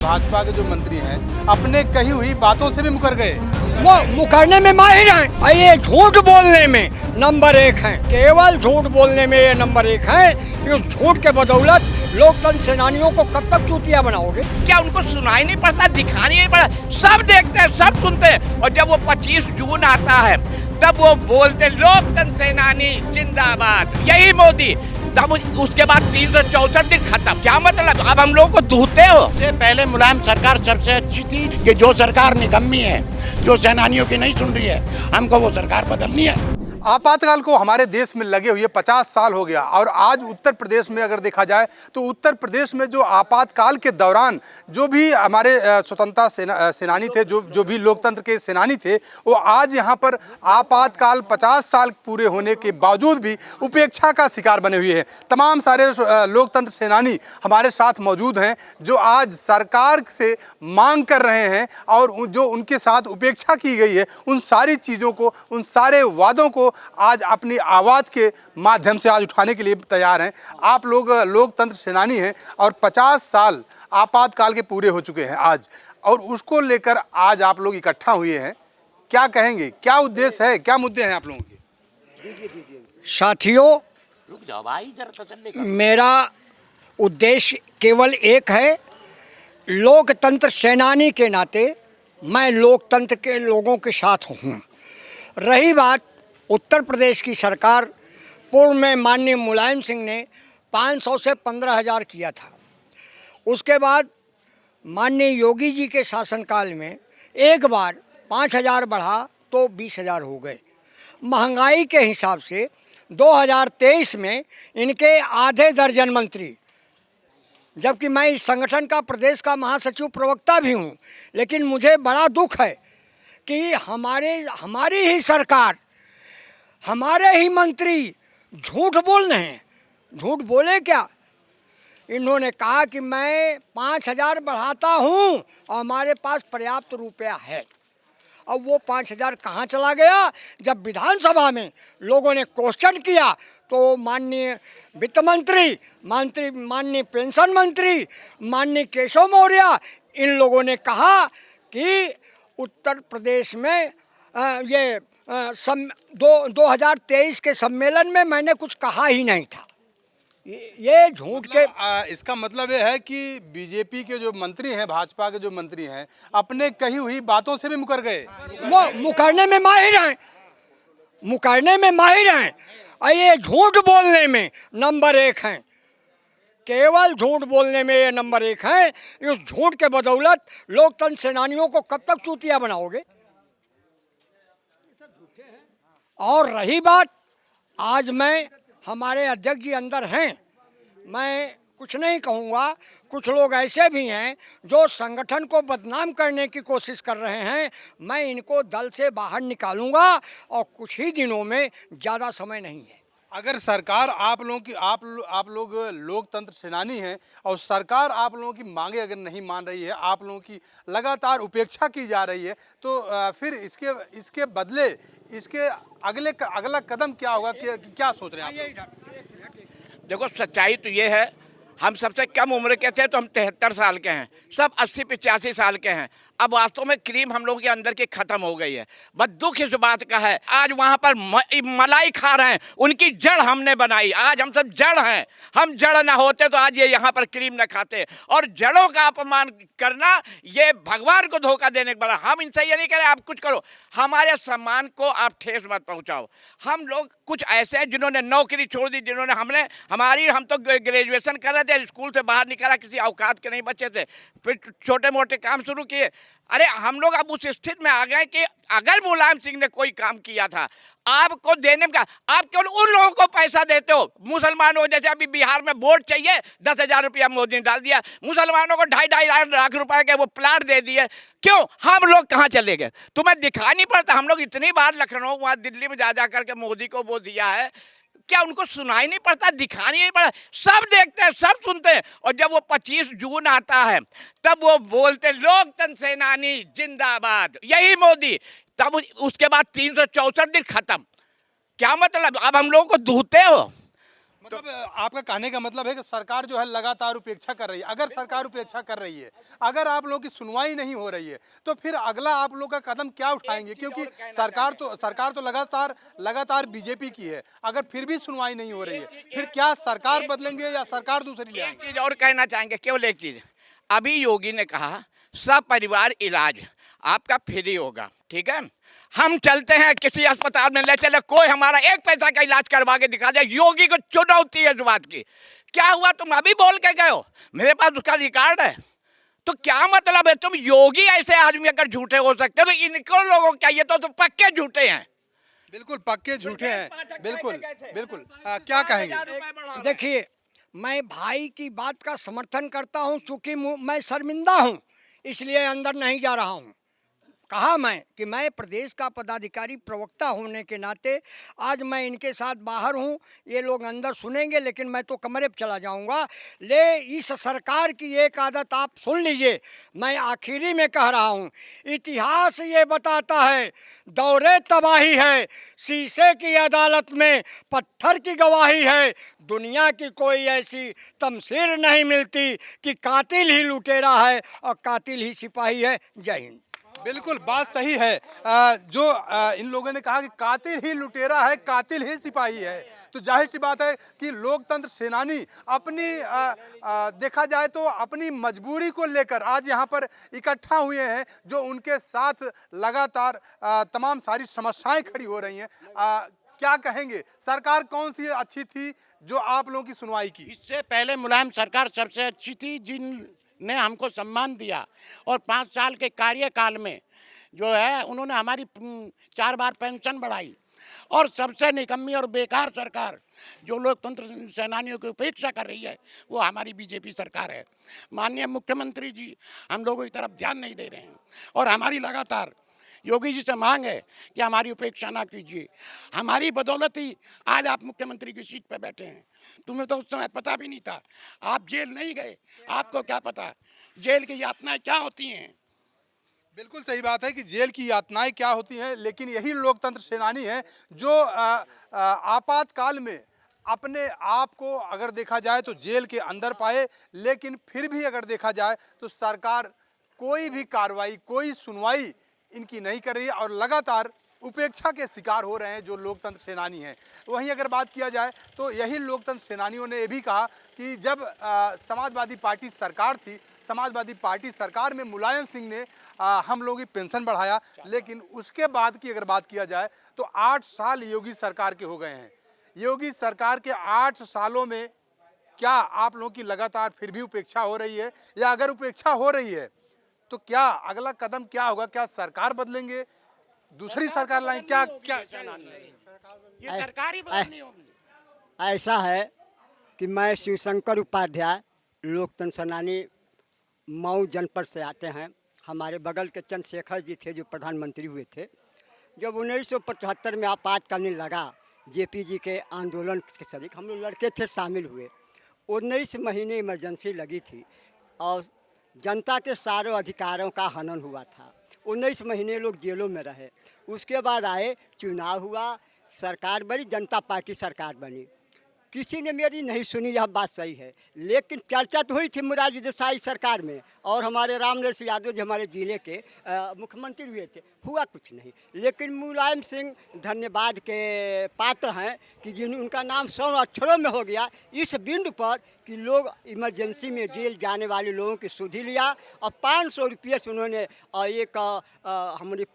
भाजपा के जो मंत्री हैं अपने कही हुई बातों से भी मुकर गए। वो मुकरने में माहिर हैं और ये झूठ बोलने में नंबर 1 हैं। केवल झूठ बोलने में ये नंबर 1 हैं। इस झूठ के बदौलत लोकतंत्र सेनानियों को कब तक चूतिया बनाओगे? क्या उनको सुनाई नहीं पड़ता, दिखानी नहीं पड़ता? सब देखते हैं, सब सुनते हैं। और जब वो 25 जून आता है तब वो बोलते लोकतंत्र सेनानी जिंदाबाद, यही मोदी। तब उसके बाद 364 दिन खत्म। क्या मतलब? अब हम लोगों को दूहते हो। इससे पहले मुलायम सरकार सबसे अच्छी थी। कि जो सरकार निकम्मी है, जो सेनानियों की नहीं सुन रही है, हमको वो सरकार बदलनी है। आपातकाल को हमारे देश में लगे हुए 50 साल हो गया और आज उत्तर प्रदेश में अगर देखा जाए तो उत्तर प्रदेश में जो आपातकाल के दौरान जो भी हमारे स्वतंत्रता सेनानी थे, जो भी लोकतंत्र के सेनानी थे, वो आज यहाँ पर आपातकाल 50 साल पूरे होने के बावजूद भी उपेक्षा का शिकार बने हुए हैं। तमाम सारे लोकतंत्र सेनानी हमारे साथ मौजूद हैं जो आज सरकार से मांग कर रहे हैं और जो उनके साथ उपेक्षा की गई है उन सारी चीज़ों को, उन सारे वादों को आज अपनी आवाज़ के माध्यम से आज उठाने के लिए तैयार हैं। आप लोग लोकतंत्र सेनानी हैं और 50 साल आपातकाल के पूरे हो चुके हैं आज, और उसको लेकर आज आप लोग इकट्ठा हुए हैं। क्या कहेंगे, क्या उद्देश्य है, क्या मुद्दे हैं आप लोगों के? साथियों, रुक जाओ भाई, जरा तसल्ली करो। मेरा उद्देश्य केवल एक है। लोकतंत्र सेनानी के नाते मैं लोकतंत्र के लोगों के साथ हूँ। रही बात उत्तर प्रदेश की सरकार, पूर्व में माननीय मुलायम सिंह ने 500 से 15,000 किया था। उसके बाद माननीय योगी जी के शासनकाल में एक बार 5,000 बढ़ा तो 20,000 हो गए। महंगाई के हिसाब से 2023 में इनके आधे दर्जन मंत्री, जबकि मैं इस संगठन का प्रदेश का महासचिव प्रवक्ता भी हूँ, लेकिन मुझे बड़ा दुख है कि हमारी ही सरकार, हमारे ही मंत्री झूठ बोल रहे हैं। झूठ बोले क्या? इन्होंने कहा कि मैं 5,000 बढ़ाता हूँ और हमारे पास पर्याप्त रुपया है। अब वो 5,000 कहाँ चला गया? जब विधानसभा में लोगों ने क्वेश्चन किया तो माननीय वित्त मंत्री, माननीय पेंशन मंत्री, माननीय केशव मौर्य, इन लोगों ने कहा कि उत्तर प्रदेश में 2023 के सम्मेलन में मैंने कुछ कहा ही नहीं था। ये झूठ के इसका मतलब ये है कि बीजेपी के जो मंत्री हैं, भाजपा के जो मंत्री हैं, अपने कही हुई बातों से भी मुकर गए। वो मुकरने में माहिर हैं। मुकरने में माहिर हैं और ये झूठ बोलने में नंबर 1 हैं। केवल झूठ बोलने में ये नंबर 1 हैं। इस झूठ के बदौलत लोकतंत्र सेनानियों को कब तक चूतिया बनाओगे? और रही बात, आज मैं, हमारे अध्यक्ष जी अंदर हैं, मैं कुछ नहीं कहूँगा। कुछ लोग ऐसे भी हैं जो संगठन को बदनाम करने की कोशिश कर रहे हैं। मैं इनको दल से बाहर निकालूंगा और कुछ ही दिनों में, ज़्यादा समय नहीं है। अगर सरकार आप लोग लोकतंत्र सेनानी हैं और सरकार आप लोगों की मांगे अगर नहीं मान रही है, आप लोगों की लगातार उपेक्षा की जा रही है, तो फिर इसके बदले इसके अगला कदम क्या होगा? क्या सोच रहे हैं आप? देखो, सच्चाई तो ये है, हम सबसे कम उम्र के थे तो हम 73 साल के हैं, सब 80-85 साल के हैं। अब वास्तव में क्रीम हम लोगों के अंदर की खत्म हो गई है। बस दुख इस बात का है, आज वहाँ पर मलाई खा रहे हैं, उनकी जड़ हमने बनाई। आज हम सब जड़ हैं। हम जड़ ना होते तो आज ये यहाँ पर क्रीम ना खाते। और जड़ों का अपमान करना ये भगवान को धोखा देने के बड़ा। हम इनसे ये नहीं कह रहे आप कुछ करो, हमारे सम्मान को आप ठेस मत पहुँचाओ। हम लोग कुछ ऐसे हैं जिन्होंने नौकरी छोड़ दी, जिन्होंने हम तो ग्रेजुएशन कर रहे थे, स्कूल से बाहर निकला, किसी औकात के नहीं बचे थे, फिर छोटे मोटे काम शुरू किए। अरे हम लोग अब उस स्थिति में आ गए कि अगर मुलायम सिंह ने कोई काम किया था आपको देने में, आप केवल उन लोगों को पैसा देते हो। मुसलमानों, जैसे अभी बिहार में वोट चाहिए, 10,000 रुपया मोदी ने डाल दिया, मुसलमानों को 2.5 लाख रुपए के वो प्लाट दे दिए। क्यों? हम लोग कहाँ चले गए? तुम्हें दिखाई नहीं पड़ता? हम लोग इतनी बार लखनऊ, वहाँ दिल्ली में जा करके मोदी को वो दिया है। क्या उनको सुनाई नहीं पड़ता, दिखानी नहीं पड़ता? सब देखते हैं, सब सुनते हैं। और जब वो 25 जून आता है तब वो बोलते लोकतंत्र सेनानी जिंदाबाद, यही मोदी। तब उसके बाद 364 दिन खत्म। क्या मतलब? अब हम लोगों को दूहते हो। मतलब आपका कहने का मतलब है कि सरकार जो है लगातार उपेक्षा कर रही है। अगर सरकार उपेक्षा कर रही है, अगर आप लोगों की सुनवाई नहीं हो रही है, तो फिर अगला आप लोग का कदम क्या उठाएंगे? क्योंकि सरकार तो लगातार बीजेपी की है। अगर फिर भी सुनवाई नहीं हो रही है, फिर क्या सरकार बदलेंगे या सरकार दूसरी ले एक आएंगे? चीज और कहना चाहेंगे, केवल एक चीज। अभी योगी ने कहा सब परिवार इलाज आपका फ्री होगा, ठीक है। हम चलते हैं किसी अस्पताल में, ले चले, कोई हमारा एक पैसा का इलाज करवा के दिखा दे। योगी को चुनौती है इस बात की। क्या हुआ, तुम अभी बोल के गए हो, मेरे पास उसका रिकॉर्ड है। तो क्या मतलब है, तुम योगी ऐसे आदमी अगर झूठे हो सकते हो तो इनको लोगों क्या, ये तो पक्के झूठे हैं। बिल्कुल पक्के झूठे हैं। बिल्कुल बिल्कुल क्या कहेंगे? देखिए, मैं भाई की बात का समर्थन करता हूं, चूंकि मैं शर्मिंदा हूं, इसलिए अंदर नहीं जा रहा हूं। कहा मैं कि मैं प्रदेश का पदाधिकारी प्रवक्ता होने के नाते आज मैं इनके साथ बाहर हूं, ये लोग अंदर सुनेंगे, लेकिन मैं तो कमरे पे चला जाऊंगा। ले इस सरकार की एक आदत आप सुन लीजिए, मैं आखिरी में कह रहा हूं, इतिहास ये बताता है दौरे तबाही है, शीशे की अदालत में पत्थर की गवाही है। दुनिया की कोई ऐसी तमसीर नहीं मिलती कि कातिल ही लुटेरा है और कातिल ही सिपाही है। जय हिंद। बिल्कुल बात सही है। जो इन लोगों ने कहा कि कातिल ही लुटेरा है, कातिल ही सिपाही है, तो जाहिर सी बात है कि लोकतंत्र सेनानी अपनी देखा जाए तो अपनी मजबूरी को लेकर आज यहाँ पर इकट्ठा हुए हैं, जो उनके साथ लगातार तमाम सारी समस्याएं खड़ी हो रही हैं। क्या कहेंगे, सरकार कौन सी अच्छी थी जो आप लोगों की सुनवाई की? इससे पहले मुलायम सरकार सबसे अच्छी थी, जिनने हमको सम्मान दिया, और 5 साल के कार्यकाल में जो है उन्होंने हमारी 4 बार पेंशन बढ़ाई। और सबसे निकम्मी और बेकार सरकार जो लोकतंत्र सेनानियों की उपेक्षा कर रही है वो हमारी बीजेपी सरकार है। माननीय मुख्यमंत्री जी हम लोगों की तरफ ध्यान नहीं दे रहे हैं, और हमारी लगातार योगी जी से मांग है कि हमारी उपेक्षा ना कीजिए। हमारी बदौलत ही आज आप मुख्यमंत्री की सीट पर बैठे हैं। तुम्हें तो उस समय पता भी नहीं था, आप जेल नहीं गए, आपको क्या पता जेल की यातनाएं क्या होती हैं। बिल्कुल सही बात है कि जेल की यातनाएं क्या होती हैं, लेकिन यही लोकतंत्र सेनानी हैं जो आपातकाल में अपने आप को अगर देखा जाए तो जेल के अंदर पाए, लेकिन फिर भी अगर देखा जाए तो सरकार कोई भी कार्रवाई, कोई सुनवाई इनकी नहीं कर रही है और लगातार उपेक्षा के शिकार हो रहे हैं जो लोकतंत्र सेनानी हैं। वहीं अगर बात किया जाए तो यही लोकतंत्र सेनानियों ने ये भी कहा कि जब समाजवादी पार्टी सरकार थी, समाजवादी पार्टी सरकार में मुलायम सिंह ने हम लोगों की पेंशन बढ़ाया, लेकिन उसके बाद की अगर बात किया जाए तो 8 साल योगी सरकार के हो गए हैं। योगी सरकार के 8 सालों में क्या आप लोगों की लगातार फिर भी उपेक्षा हो रही है, या अगर उपेक्षा हो रही है तो क्या अगला कदम क्या होगा? क्या सरकार बदलेंगे, दूसरी सरकार लाएं, क्या क्या ये सरकार ही बदलनी होगी। ऐसा है कि मैं शिवशंकर उपाध्याय, लोकतंत्र सेनानी, मऊ जनपद से आते हैं। हमारे बगल के चंद्रशेखर जी थे जो प्रधानमंत्री हुए थे। जब 1975 में आपातकालीन लगा, जेपी जी के आंदोलन के शरीक हम लोग लड़के थे, शामिल हुए। 19 महीने इमरजेंसी लगी थी और जनता के सारे अधिकारों का हनन हुआ था। 19 महीने लोग जेलों में रहे। उसके बाद आए, चुनाव हुआ, सरकार बनी, जनता पार्टी सरकार बनी। किसी ने मेरी नहीं सुनी, यह बात सही है, लेकिन चर्चा तो हुई थी मुरारजी देसाई सरकार में, और हमारे रामनरसिंह यादव जी हमारे ज़िले के मुख्यमंत्री हुए थे। हुआ कुछ नहीं, लेकिन मुलायम सिंह धन्यवाद के पात्र हैं कि जिन उनका नाम 100 अक्षरों में हो गया इस बिंदु पर कि लोग इमरजेंसी में जेल जाने वाले लोगों की सुधि लिया और 500 रुपये से उन्होंने एक हमारे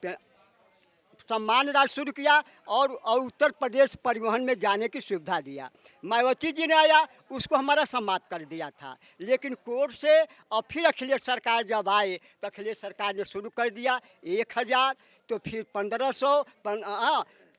सम्मान राशि शुरू किया और उत्तर प्रदेश परिवहन में जाने की सुविधा दिया। मायावती जी ने आया, उसको हमारा समाप्त कर दिया था, लेकिन कोर्ट से और फिर अखिलेश सरकार जब आए तो अखिलेश सरकार ने शुरू कर दिया 1000, तो फिर 1500,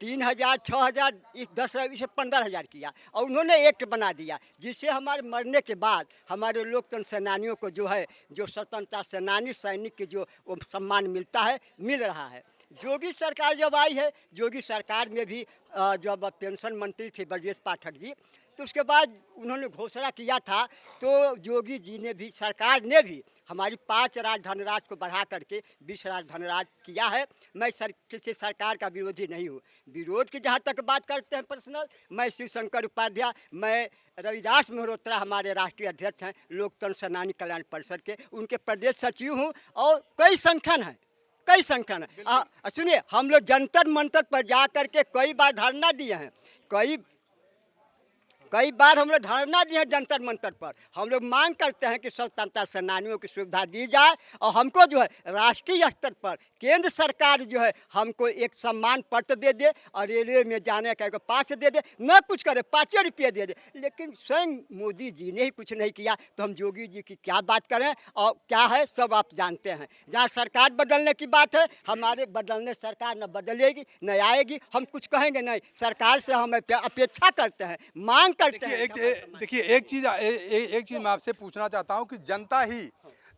3000, 6000, 10,000, इसे 15,000 किया और उन्होंने एक्ट बना दिया, जिससे हमारे मरने के बाद हमारे लोकतंत्र सेनानियों को जो है, जो स्वतंत्रता सेनानी सैनिक के जो वो सम्मान मिलता है, मिल रहा है। योगी सरकार जब आई है, योगी सरकार में भी जब पेंशन मंत्री थे ब्रजेश पाठक जी, तो उसके बाद उन्होंने घोषणा किया था, तो योगी जी ने भी, सरकार ने भी हमारी 5 राज धनराज को बढ़ा करके 20 राज धनराज किया है। मैं किसी सरकार का विरोधी नहीं हूँ। विरोध की जहाँ तक बात करते हैं पर्सनल, मैं शिवशंकर उपाध्याय, मैं रविदास मेहरोत्रा हमारे राष्ट्रीय अध्यक्ष हैं लोकतंत्र सेनानी कल्याण परिषद के, उनके प्रदेश सचिव हूँ और कई संगठन हैं, कई संगठन है। सुनिए, हम लोग जंतर मंतर पर जा कर के कई बार धरना दिए हैं, कई बार हम लोग धरना दिए हैं जंतर मंतर पर। हम लोग मांग करते हैं कि स्वतंत्रता सेनानियों की सुविधा दी जाए और हमको जो है राष्ट्रीय स्तर पर केंद्र सरकार जो है हमको एक सम्मान पत्र दे दे और रेलवे में जाने का एक पास दे दे, न कुछ करे 5 रुपये दे दे। लेकिन स्वयं मोदी जी ने ही कुछ नहीं किया, तो हम योगी जी की क्या बात करें? और क्या है सब आप जानते हैं। जहाँ सरकार बदलने की बात है, हमारे बदलने सरकार न बदलेगी न आएगी, हम कुछ कहेंगे नहीं। सरकार से हम अपेक्षा करते हैं, मांग करते हैं। देखिए एक चीज़ मैं आपसे पूछना चाहता हूं कि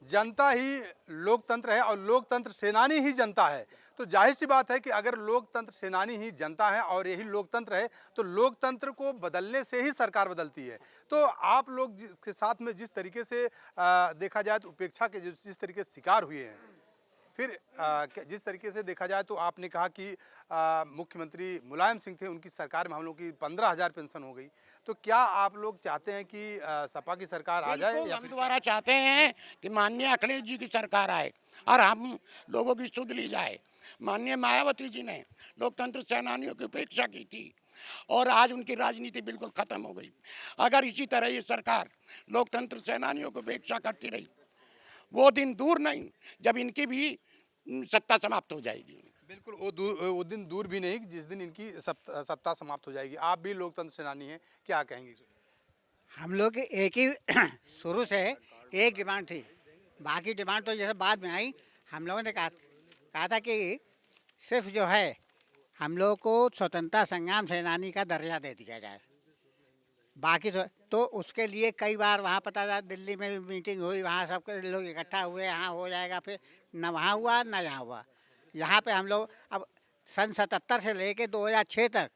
जनता ही लोकतंत्र है और लोकतंत्र सेनानी ही जनता है। तो जाहिर सी बात है कि अगर लोकतंत्र सेनानी ही जनता है और यही लोकतंत्र है, तो लोकतंत्र को बदलने से ही सरकार बदलती है। तो आप लोग जिसके साथ में जिस तरीके से देखा जाए तो उपेक्षा के जिस तरीके से शिकार हुए हैं, फिर जिस तरीके से देखा जाए तो आपने कहा कि मुख्यमंत्री मुलायम सिंह थे, उनकी सरकार में हम लोग की 15,000 पेंशन हो गई। तो क्या आप लोग चाहते हैं कि सपा की सरकार आ जाए? हम दोबारा चाहते हैं कि माननीय अखिलेश जी की सरकार आए और हम लोगों की सुध ली जाए। माननीय मायावती जी ने लोकतंत्र सेनानियों की उपेक्षा की थी और आज उनकी राजनीति बिल्कुल खत्म हो गई। अगर इसी तरह ये सरकार लोकतंत्र सेनानियों की उपेक्षा करती रही, वो दिन दूर नहीं जब इनकी भी सत्ता समाप्त हो जाएगी। बिल्कुल, वो दिन दूर भी नहीं जिस दिन इनकी सत्ता समाप्त हो जाएगी। आप भी लोकतंत्र सेनानी हैं, क्या कहेंगे? हम लोग की एक ही शुरू से एक डिमांड थी, बाकी डिमांड तो जैसे बाद में आई। हम लोगों ने कहा था कि सिर्फ जो है हम लोग को स्वतंत्रता संग्राम सेनानी का दर्जा दे दिया जाए। बाकी तो उसके लिए कई बार वहाँ पता था दिल्ली में भी मीटिंग हुई, वहाँ सब लोग इकट्ठा हुए, यहाँ हो जाएगा, फिर न वहाँ हुआ न यहाँ हुआ। यहाँ पे हम लोग अब सन 77 से लेके 2006 तक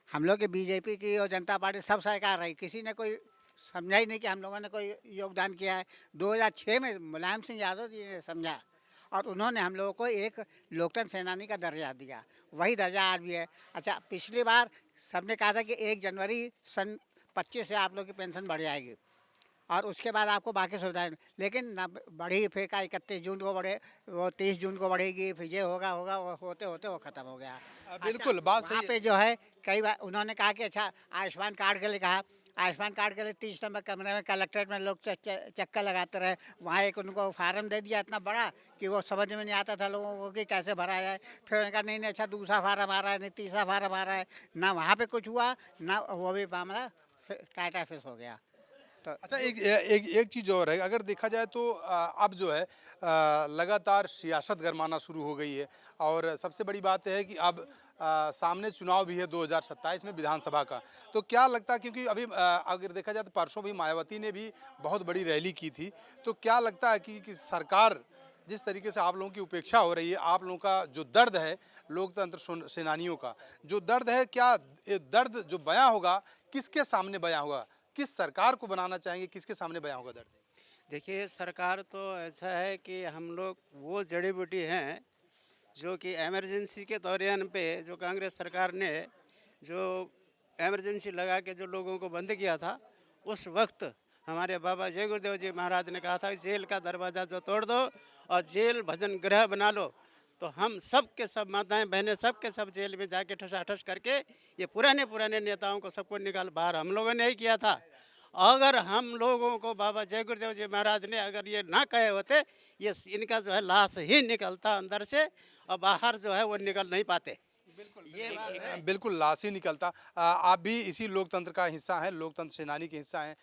हम लोग के बीजेपी की और जनता पार्टी सब सरकार रही, किसी ने कोई समझा ही नहीं कि हम लोगों ने कोई योगदान किया है। 2006 में मुलायम सिंह यादव जी ने समझा और उन्होंने हम लोगों को एक लोकतंत्र सेनानी का दर्जा दिया, वही दर्जा आज भी है। अच्छा, पिछली बार सबने कहा था कि 1 जनवरी सन 25 से आप लोग की पेंशन बढ़ जाएगी और उसके बाद आपको बाकी सुविधाएं, लेकिन न बढ़ी, फिर का 31 जून को बढ़े, वो 30 जून को बढ़ेगी, फिर ये होगा वो होते होते वो ख़त्म हो गया। बिल्कुल, बात वहाँ सही पे जो है कई बार उन्होंने कहा कि अच्छा आयुष्मान कार्ड के लिए कहा, आयुष्मान कार्ड के लिए 30 नंबर कमरे में कलेक्ट्रेट में लोग चक्कर लगाते रहे। वहाँ एक उनको फार्म दे दिया इतना बड़ा कि वो समझ में नहीं आता था लोगों को कि कैसे भरा जाए। फिर उन्होंने कहा नहीं अच्छा दूसरा फार्म आ रहा है, नहीं तीसरा फार्म आ रहा है। ना वहाँ पे कुछ हुआ, ना वो भी मामला टाटा फिस हो गया। तो अच्छा, एक चीज़ और है, अगर देखा जाए तो अब जो है लगातार सियासत गरमाना शुरू हो गई है और सबसे बड़ी बात है कि अब सामने चुनाव भी है 2027 में विधानसभा का। तो क्या लगता है, क्योंकि अभी अगर देखा जाए तो परसों भी मायावती ने भी बहुत बड़ी रैली की थी, तो क्या लगता है कि सरकार जिस तरीके से आप लोगों की उपेक्षा हो रही है, आप लोगों का जो दर्द है लोकतंत्र सेनानियों का जो दर्द है, क्या ये दर्द जो बयां होगा किसके सामने बयां होगा? किस सरकार को बनाना चाहेंगे, किसके सामने बयां होगा दर्द? देखिए, सरकार तो ऐसा है कि हम लोग वो जड़ी बूटी हैं जो कि इमरजेंसी के दौरान पे जो कांग्रेस सरकार ने जो इमरजेंसी लगा के जो लोगों को बंद किया था, उस वक्त हमारे बाबा जय गुरुदेव जी महाराज ने कहा था जेल का दरवाज़ा जो तोड़ दो और जेल भजन गृह बना लो। तो हम सब के सब माताएं बहनें सब के सब जेल में जाके ठसाठस करके ये पुराने नेताओं को सबको निकाल बाहर हम लोगों ने ही किया था। अगर हम लोगों को बाबा जय गुरुदेव जी महाराज ने अगर ये ना कहे होते, ये इनका जो है लाश ही निकलता अंदर से और बाहर जो है वो निकल नहीं पाते। ये बात है। बिल्कुल, लाश ही निकलता। आप भी इसी लोकतंत्र का हिस्सा हैं, लोकतंत्र सेनानी के हिस्सा हैं।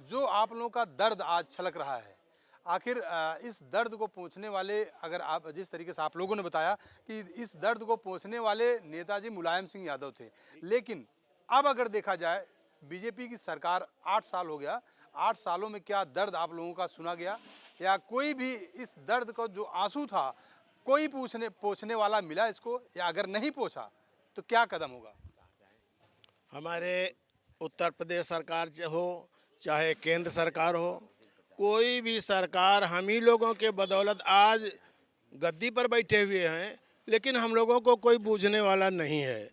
जो आप लोगों का दर्द आज छलक रहा है, आखिर इस दर्द को पहुंचने वाले, अगर आप जिस तरीके से आप लोगों ने बताया कि इस दर्द को पहुंचने वाले नेताजी मुलायम सिंह यादव थे, लेकिन अब अगर देखा जाए बीजेपी की सरकार 8 साल हो गया, 8 सालों में क्या दर्द आप लोगों का सुना गया, या कोई भी इस दर्द को जो आंसू था कोई पहुंचने वाला मिला इसको, या अगर नहीं पहुंचा तो क्या कदम होगा? हमारे उत्तर प्रदेश सरकार हो चाहे केंद्र सरकार हो, कोई भी सरकार हम ही लोगों के बदौलत आज गद्दी पर बैठे हुए हैं, लेकिन हम लोगों को कोई बूझने वाला नहीं है।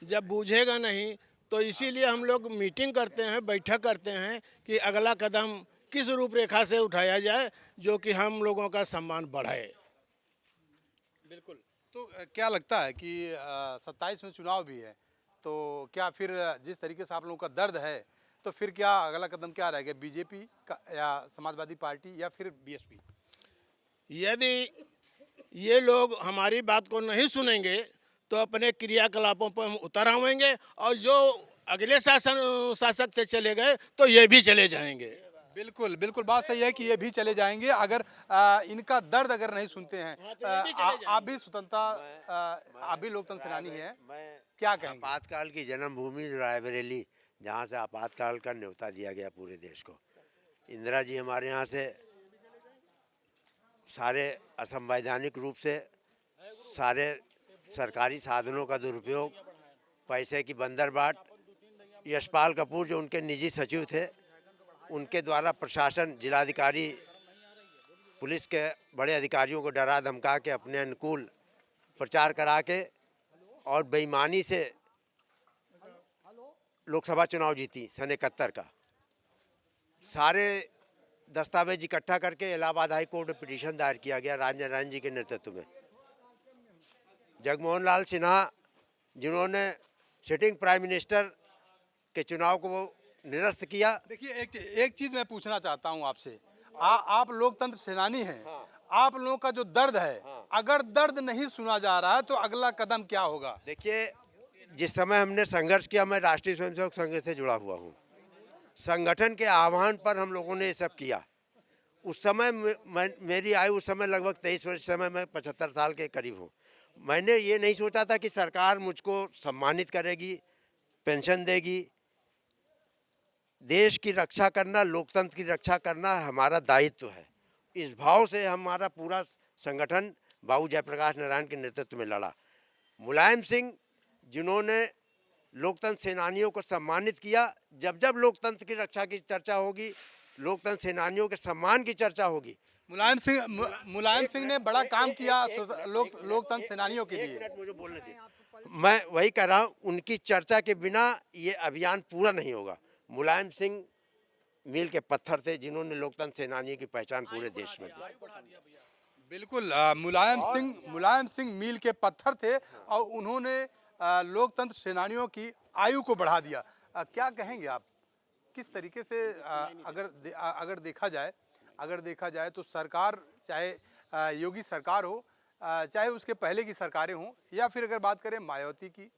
जब बूझेगा नहीं तो इसीलिए हम लोग मीटिंग करते हैं, बैठक करते हैं कि अगला कदम किस रूपरेखा से उठाया जाए जो कि हम लोगों का सम्मान बढ़ाए। बिल्कुल। तो क्या लगता है कि 27 में चुनाव भी है, तो क्या फिर जिस तरीके से आप लोगों का दर्द है, तो फिर क्या अगला कदम क्या रहेगा, बीजेपी का या समाजवादी पार्टी या फिर बीएसपी? यदि ये लोग हमारी बात को नहीं सुनेंगे तो अपने क्रियाकलापों पर हम उतर आएंगे, और जो अगले शासक से चले गए तो ये भी चले जाएंगे। बिल्कुल बिल्कुल, बात सही है कि ये भी चले जाएंगे अगर इनका दर्द अगर नहीं सुनते हैं। आप भी स्वतंत्रता, आप भी लोकतंत्र सेनानी हैं, क्या कहेंगे? आपातकाल की जन्मभूमि रायबरेली, जहाँ से आपातकाल का न्योता दिया गया पूरे देश को, इंदिरा जी हमारे यहाँ से सारे असंवैधानिक रूप से सारे सरकारी साधनों का दुरुपयोग, पैसे की बंदरबाट, यशपाल कपूर जो उनके निजी सचिव थे, उनके द्वारा प्रशासन, जिलाधिकारी, पुलिस के बड़े अधिकारियों को डरा धमका के अपने अनुकूल प्रचार करा के और बेईमानी से लोकसभा चुनाव जीती सन 71 का। सारे दस्तावेज इकट्ठा करके इलाहाबाद हाई कोर्ट में पिटीशन दायर किया गया राजनारायण जी के नेतृत्व में। जगमोहन लाल सिन्हा जिन्होंने सिटिंग प्राइम मिनिस्टर के चुनाव को निरस्त किया। देखिए, एक चीज़ मैं पूछना चाहता हूं आपसे, आप लोकतंत्र सेनानी हैं, आप लोगों का जो दर्द है, अगर दर्द नहीं सुना जा रहा है तो अगला कदम क्या होगा? देखिए, जिस समय हमने संघर्ष किया, मैं राष्ट्रीय स्वयंसेवक संघ से जुड़ा हुआ हूँ, संगठन के आह्वान पर हम लोगों ने ये सब किया। उस समय मेरी आयु उस समय लगभग 23 वर्ष, समय मैं 75 साल के करीब हूँ। मैंने ये नहीं सोचा था कि सरकार मुझको सम्मानित करेगी, पेंशन देगी। देश की रक्षा करना, लोकतंत्र की रक्षा करना हमारा दायित्व है। इस भाव से हमारा पूरा संगठन बाबू जयप्रकाश नारायण के नेतृत्व में लड़ा। मुलायम सिंह जिन्होंने लोकतंत्र सेनानियों को सम्मानित किया, जब जब लोकतंत्र की रक्षा की चर्चा होगी, लोकतंत्र सेनानियों के सम्मान की चर्चा होगी। मुलायम सिंह ने बड़ा काम किया लोकतंत्र सेनानियों के लिए। मुझे बोलने दे, मैं वही कह रहा हूँ, उनकी चर्चा के बिना ये अभियान पूरा नहीं होगा। मुलायम सिंह मील के पत्थर थे जिन्होंने लोकतंत्र सेनानियों की पहचान पूरे देश में दी। बिल्कुल, मुलायम सिंह मील के पत्थर थे और उन्होंने लोकतंत्र सेनानियों की आयु को बढ़ा दिया। क्या कहेंगे आप, किस तरीके से अगर देखा जाए तो सरकार, चाहे योगी सरकार हो, चाहे उसके पहले की सरकारें हों, या फिर अगर बात करें मायावती की,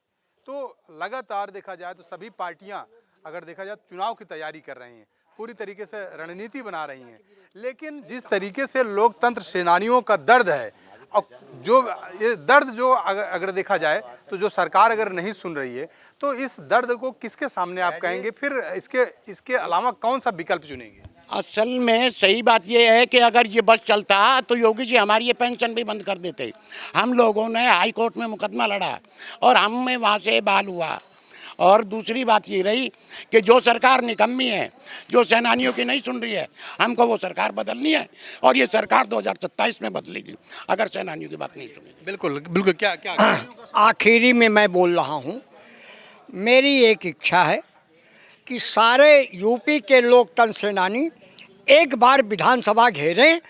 तो लगातार देखा जाए तो सभी पार्टियां अगर देखा जाए चुनाव की तैयारी कर रही हैं, पूरी तरीके से रणनीति बना रही हैं। लेकिन जिस तरीके से लोकतंत्र सेनानियों का दर्द है, और जो ये दर्द जो अगर देखा जाए तो जो सरकार अगर नहीं सुन रही है, तो इस दर्द को किसके सामने आप कहेंगे, फिर इसके अलावा कौन सा विकल्प चुनेंगे? असल में सही बात ये है कि अगर ये बस चलता तो योगी जी हमारी ये पेंशन भी बंद कर देते। हम लोगों ने हाई कोर्ट में मुकदमा लड़ा और हमें वहाँ से बहाल हुआ। और दूसरी बात ये रही कि जो सरकार निकम्मी है, जो सेनानियों की नहीं सुन रही है, हमको वो सरकार बदलनी है, और ये सरकार 2027 में बदलेगी अगर सेनानियों की बात नहीं सुनेगी। बिल्कुल बिल्कुल। क्या आखिरी में मैं बोल रहा हूँ, मेरी एक इच्छा है कि सारे यूपी के लोकतंत्र सेनानी एक बार विधानसभा घेरें,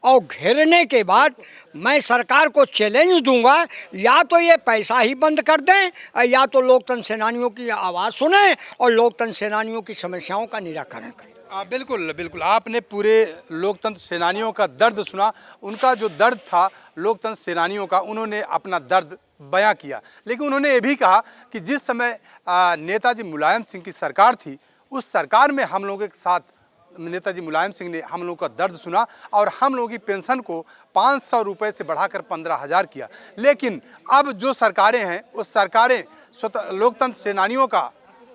और घेरने के बाद मैं सरकार को चैलेंज दूंगा, या तो ये पैसा ही बंद कर दें, या तो लोकतंत्र सेनानियों की आवाज़ सुनें और लोकतंत्र सेनानियों की समस्याओं का निराकरण करें। बिल्कुल बिल्कुल, आपने पूरे लोकतंत्र सेनानियों का दर्द सुना। उनका जो दर्द था लोकतंत्र सेनानियों का, उन्होंने अपना दर्द बयां किया। लेकिन उन्होंने ये भी कहा कि जिस समय नेताजी मुलायम सिंह की सरकार थी, उस सरकार में हम लोगों के साथ नेताजी मुलायम सिंह ने हम लोगों का दर्द सुना और हम लोगों की पेंशन को 500 रुपये से बढ़ाकर 15,000 किया। लेकिन अब जो सरकारें हैं, उस सरकारें लोकतंत्र सेनानियों का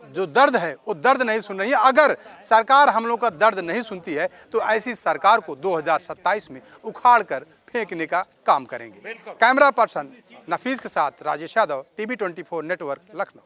जो दर्द है वो दर्द नहीं सुन रही है। अगर सरकार हम लोग का दर्द नहीं सुनती है तो ऐसी सरकार को 2027 में उखाड़ कर फेंकने का काम करेंगे। कैमरा पर्सन नफीस के साथ राजेश यादव, TV 24 नेटवर्क, लखनऊ।